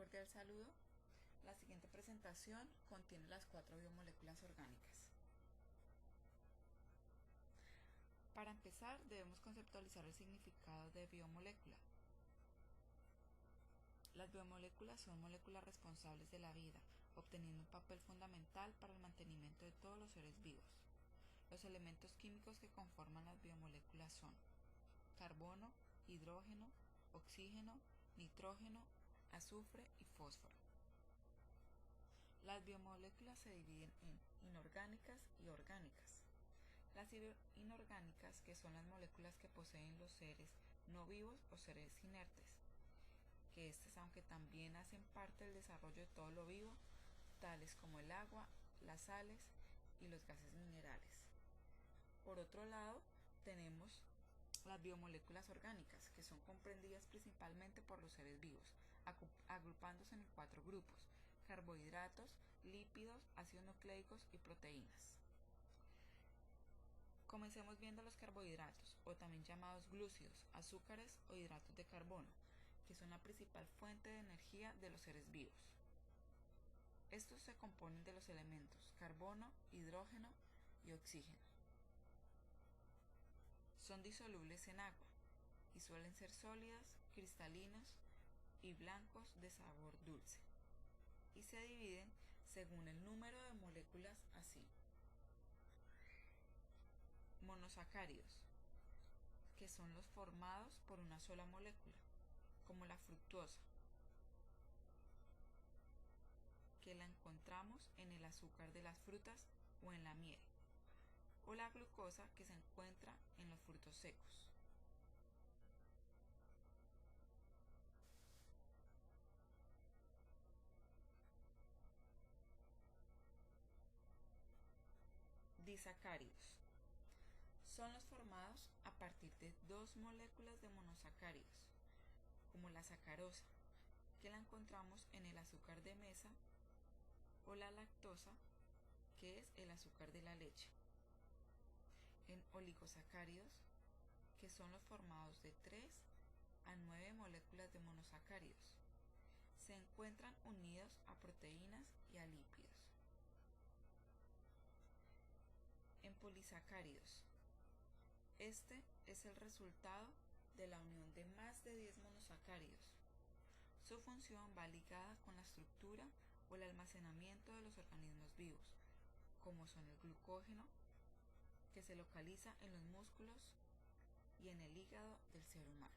cordial saludo. La siguiente presentación contiene las 4 biomoléculas orgánicas. Para empezar, debemos conceptualizar el significado de biomolécula. Las biomoléculas son moléculas responsables de la vida, obteniendo un papel fundamental para el mantenimiento de todos los seres vivos. Los elementos químicos que conforman las biomoléculas son carbono, hidrógeno, oxígeno, nitrógeno, azufre y fósforo. Las biomoléculas se dividen en inorgánicas y orgánicas. Las inorgánicas, que son las moléculas que poseen los seres no vivos o seres inertes, que estas, aunque también hacen parte del desarrollo de todo lo vivo, tales como el agua, las sales y los gases minerales. Por otro lado, tenemos las biomoléculas orgánicas, que son comprendidas principalmente por los seres vivos, agrupándose en 4 grupos: carbohidratos, lípidos, ácidos nucleicos y proteínas. Comencemos viendo los carbohidratos, o también llamados glúcidos, azúcares o hidratos de carbono, que son la principal fuente de energía de los seres vivos. Estos se componen de los elementos carbono, hidrógeno y oxígeno. Son disolubles en agua y suelen ser sólidas, cristalinos y blancos de sabor dulce, y se dividen según el número de moléculas así: monosacáridos, que son los formados por una sola molécula, como la fructosa, que la encontramos en el azúcar de las frutas o en la miel, o la glucosa, que se encuentra en los frutos secos. Disacáridos son los formados a partir de 2 moléculas de monosacáridos, como la sacarosa, que la encontramos en el azúcar de mesa, o la lactosa, que es el azúcar de la leche. En oligosacáridos, que son los formados de 3 a 9 moléculas de monosacáridos, se encuentran unidos a proteínas y a lípidos. En polisacáridos, este es el resultado de la unión de más de 10 monosacáridos. Su función va ligada con la estructura o el almacenamiento de los organismos vivos, como son el glucógeno, que se localiza en los músculos y en el hígado del ser humano.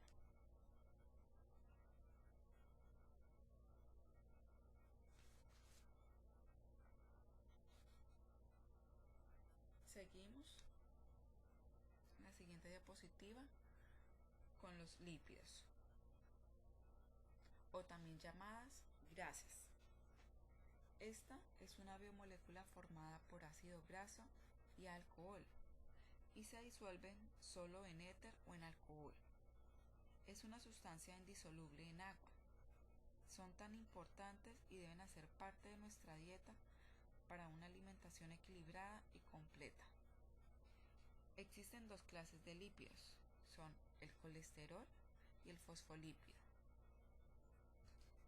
Seguimos en la siguiente diapositiva con los lípidos, o también llamadas grasas. Esta es una biomolécula formada por ácido graso y alcohol, y se disuelven solo en éter o en alcohol. Es una sustancia indisoluble en agua. Son tan importantes y deben hacer parte de nuestra dieta para una alimentación equilibrada y completa. Existen 2 clases de lípidos, son el colesterol y el fosfolípido.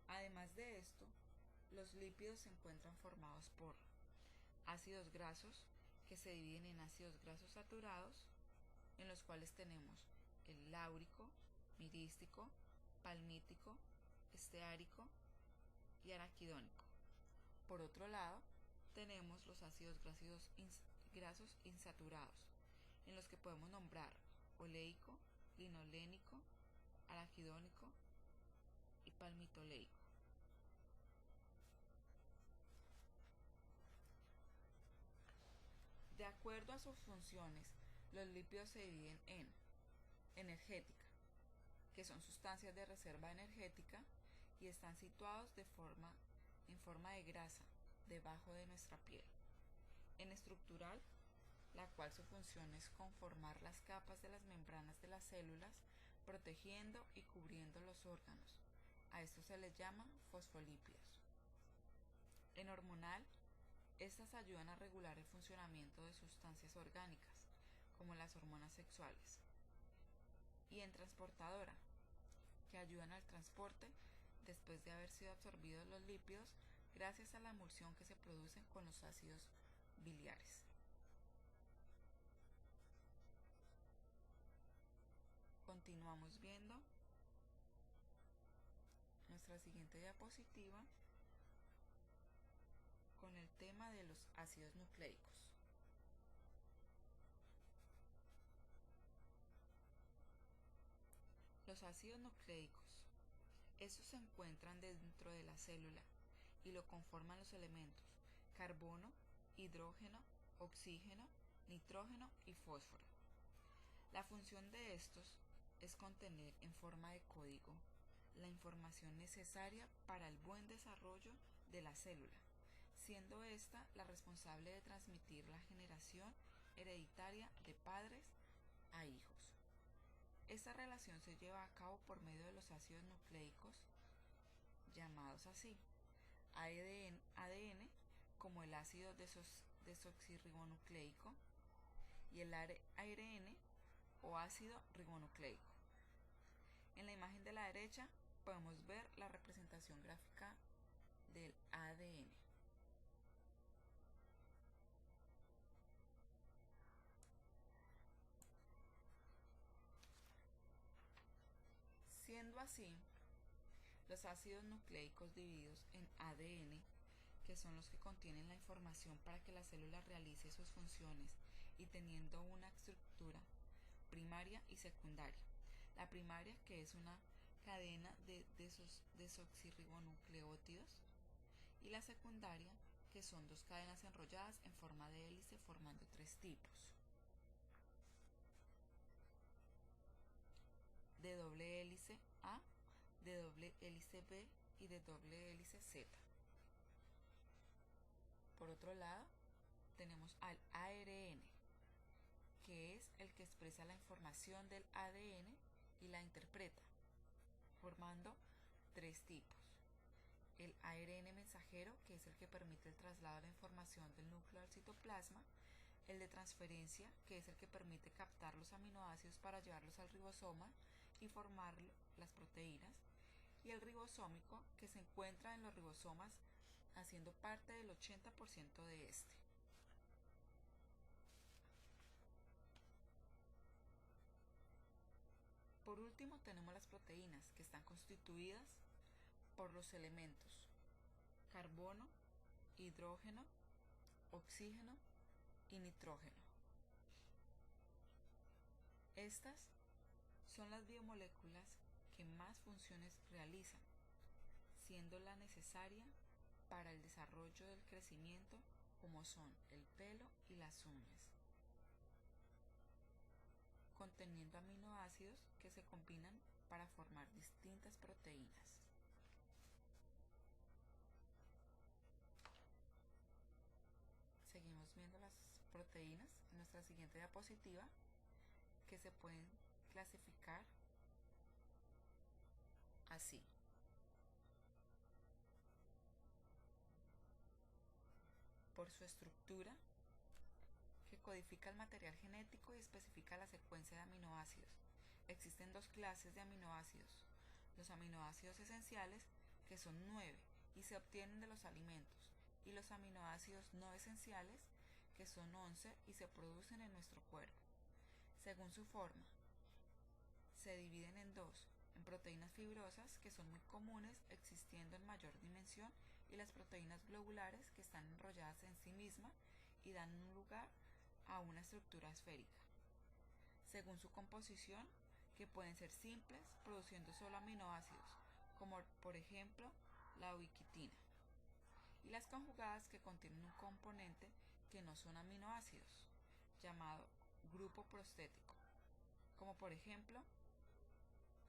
Además de esto, los lípidos se encuentran formados por ácidos grasos, que se dividen en ácidos grasos saturados, en los cuales tenemos el láurico, mirístico, palmítico, esteárico y araquidónico. Por otro lado, tenemos los ácidos grasos insaturados, en los que podemos nombrar oleico, linolénico, araquidónico y palmitoleico. De acuerdo a sus funciones, los lípidos se dividen en energética, que son sustancias de reserva energética y están situados en forma de grasa debajo de nuestra piel. En estructural, la cual su función es conformar las capas de las membranas de las células, protegiendo y cubriendo los órganos. A esto se les llama fosfolípidos. En hormonal, estas ayudan a regular el funcionamiento de sustancias orgánicas, como las hormonas sexuales. Y en transportadora, que ayudan al transporte de después de haber sido absorbidos los lípidos gracias a la emulsión que se produce con los ácidos biliares. Continuamos viendo nuestra siguiente diapositiva con el tema de los ácidos nucleicos. Los ácidos nucleicos, estos se encuentran dentro de la célula y lo conforman los elementos carbono, hidrógeno, oxígeno, nitrógeno y fósforo. La función de estos es contener en forma de código la información necesaria para el buen desarrollo de la célula, siendo esta la responsable de transmitir la generación hereditaria de padres a hijos. Esta relación se lleva a cabo por medio de los ácidos nucleicos, llamados así, ADN, como el ácido desoxirribonucleico, y el ARN o ácido ribonucleico. En la imagen de la derecha podemos ver la representación gráfica del ADN. Siendo así, los ácidos nucleicos divididos en ADN, que son los que contienen la información para que la célula realice sus funciones y teniendo una estructura primaria y secundaria. La primaria, que es una cadena de desoxirribonucleótidos, y la secundaria, que son dos cadenas enrolladas en forma de hélice formando tres tipos: de doble hélice A, de doble hélice B y de doble hélice Z. Por otro lado, tenemos al ARN, que es el que expresa la información del ADN y la interpreta, formando tres tipos: el ARN mensajero, que es el que permite el traslado de la información del núcleo al citoplasma; el de transferencia, que es el que permite captar los aminoácidos para llevarlos al ribosoma y formar las proteínas; y el ribosómico, que se encuentra en los ribosomas haciendo parte del 80% de este. Por último, tenemos las proteínas, que están constituidas por los elementos carbono, hidrógeno, oxígeno y nitrógeno. Estas son las biomoléculas que más funciones realizan, siendo la necesaria para el desarrollo del crecimiento, como son el pelo y las uñas, conteniendo aminoácidos que se combinan para formar distintas proteínas. Seguimos viendo las proteínas en nuestra siguiente diapositiva, que se pueden clasificar así: por su estructura, que codifica el material genético y especifica la secuencia de aminoácidos. Existen dos clases de aminoácidos: los aminoácidos esenciales, que son 9 y se obtienen de los alimentos, y los aminoácidos no esenciales, que son 11 y se producen en nuestro cuerpo. Según su forma, se dividen en dos: en proteínas fibrosas, que son muy comunes, existiendo en mayor dimensión, y las proteínas globulares, que están enrolladas en sí mismas y dan lugar a una estructura esférica. Según su composición, que pueden ser simples, produciendo solo aminoácidos, como por ejemplo la ubiquitina, y las conjugadas, que contienen un componente que no son aminoácidos, llamado grupo prostético, como por ejemplo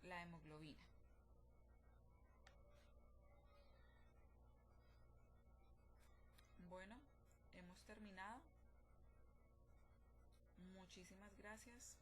la hemoglobina. Bueno, hemos terminado. Muchísimas gracias.